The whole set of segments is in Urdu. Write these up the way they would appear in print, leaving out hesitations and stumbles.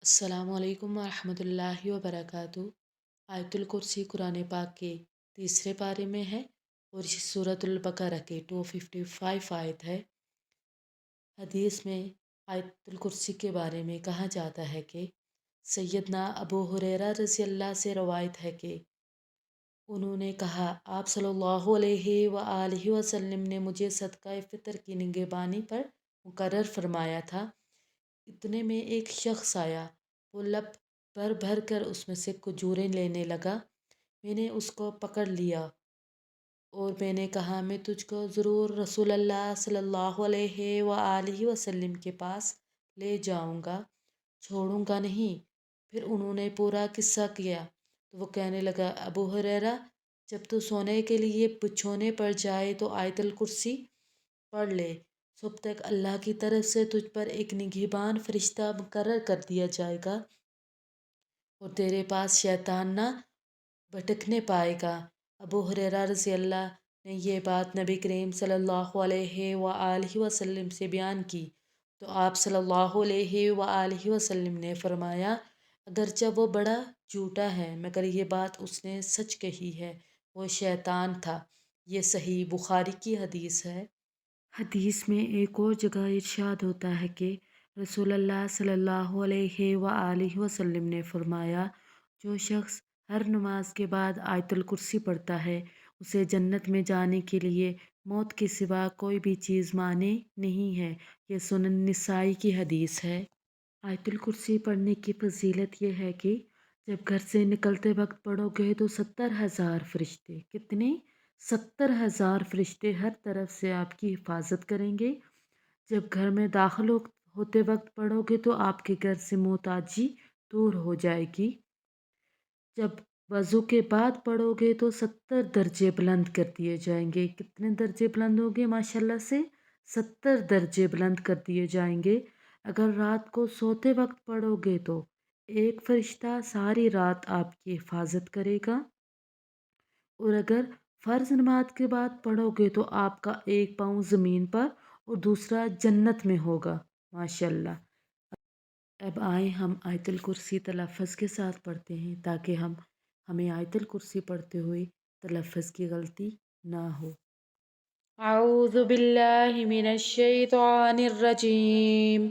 السلام علیکم ورحمۃ اللہ وبرکاتہ۔ آیت الکرسی قرآن پاک کے تیسرے پارے میں ہے اور یہ سورۃ البقرہ کے 255 آیت ہے۔ حدیث میں آیت الکرسی کے بارے میں کہا جاتا ہے کہ سیدنا ابو ہریرہ رضی اللہ سے روایت ہے کہ انہوں نے کہا آپ صلی اللہ علیہ وآلہ وسلم نے مجھے صدقہ فطر کی نگہبانی پر مقرر فرمایا تھا۔ اتنے میں ایک شخص آیا، وہ لپ بھر بھر کر اس میں سے کھجوریں لینے لگا۔ میں نے اس کو پکڑ لیا اور میں نے کہا میں تجھ کو ضرور رسول اللہ صلی اللہ علیہ وآلہ وسلم کے پاس لے جاؤں گا، چھوڑوں گا نہیں۔ پھر انہوں نے پورا قصہ کیا تو وہ کہنے لگا ابو ہریرہ جب تو سونے کے لیے بچھونے پر جائے تو آیت الکرسی پڑھ لے، صبح تک اللہ کی طرف سے تجھ پر ایک نگہبان فرشتہ مقرر کر دیا جائے گا اور تیرے پاس شیطان نہ بھٹکنے پائے گا۔ ابو ہریرہ رضی اللہ نے یہ بات نبی کریم صلی اللہ علیہ وآلہ وسلم سے بیان کی تو آپ صلی اللہ علیہ وآلہ وسلم نے فرمایا اگرچہ وہ بڑا جھوٹا ہے مگر یہ بات اس نے سچ کہی ہے، وہ شیطان تھا۔ یہ صحیح بخاری کی حدیث ہے۔ حدیث میں ایک اور جگہ ارشاد ہوتا ہے کہ رسول اللہ صلی اللہ علیہ وآلہ وسلم نے فرمایا جو شخص ہر نماز کے بعد آیت الکرسی پڑھتا ہے اسے جنت میں جانے کے لیے موت کے سوا کوئی بھی چیز مانع نہیں ہے۔ یہ سنن نسائی کی حدیث ہے۔ آیت الکرسی پڑھنے کی فضیلت یہ ہے کہ جب گھر سے نکلتے وقت پڑھو گے تو 70,000 فرشتے، کتنے؟ 70,000 فرشتے ہر طرف سے آپ کی حفاظت کریں گے۔ جب گھر میں داخل ہوتے وقت پڑھو گے تو آپ کے گھر سے محتاجی دور ہو جائے گی۔ جب وضو کے بعد پڑھو گے تو 70 درجے بلند کر دیے جائیں گے۔ کتنے درجے بلند ہوں گے؟ ماشاءاللہ سے 70 درجے بلند کر دیے جائیں گے۔ اگر رات کو سوتے وقت پڑھو گے تو ایک فرشتہ ساری رات آپ کی حفاظت کرے گا، اور اگر فرض نماز کے بعد پڑھو گے تو آپ کا ایک پاؤں زمین پر اور دوسرا جنت میں ہوگا۔ ماشاءاللہ۔ اب آئیں ہم آیت الکرسی تلفظ کے ساتھ پڑھتے ہیں تاکہ ہمیں آیت الکرسی پڑھتے ہوئے تلفظ کی غلطی نہ ہو۔ اعوذ باللہ من الشیطان الرجیم،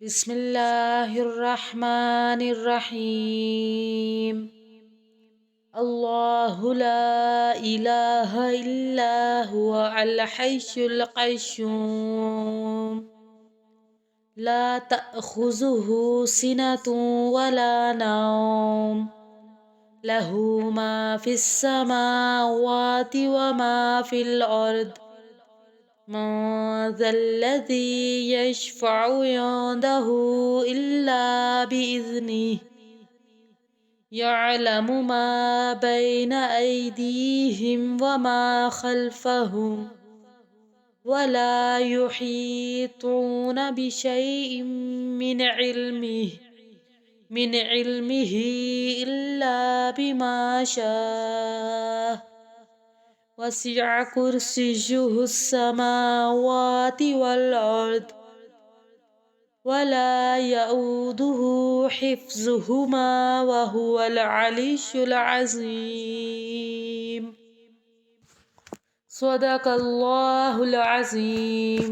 بسم اللہ الرحمن الرحیم۔ اللہ لا الہ الا هو الحی القیوم لا تأخذه سنة ولا نوم له ما في السماوات وما في الأرض من ذا الذي يشفع عنده إلا بإذنه يعلم ما بين أيديهم وما خلفهم ولا يحيطون بشيء من علمه إلا بما شاء وسع كرسيه السماوات والأرض ولا يؤوده حفظهما وهو العلي العظيم۔ صدق اللہ العظیم۔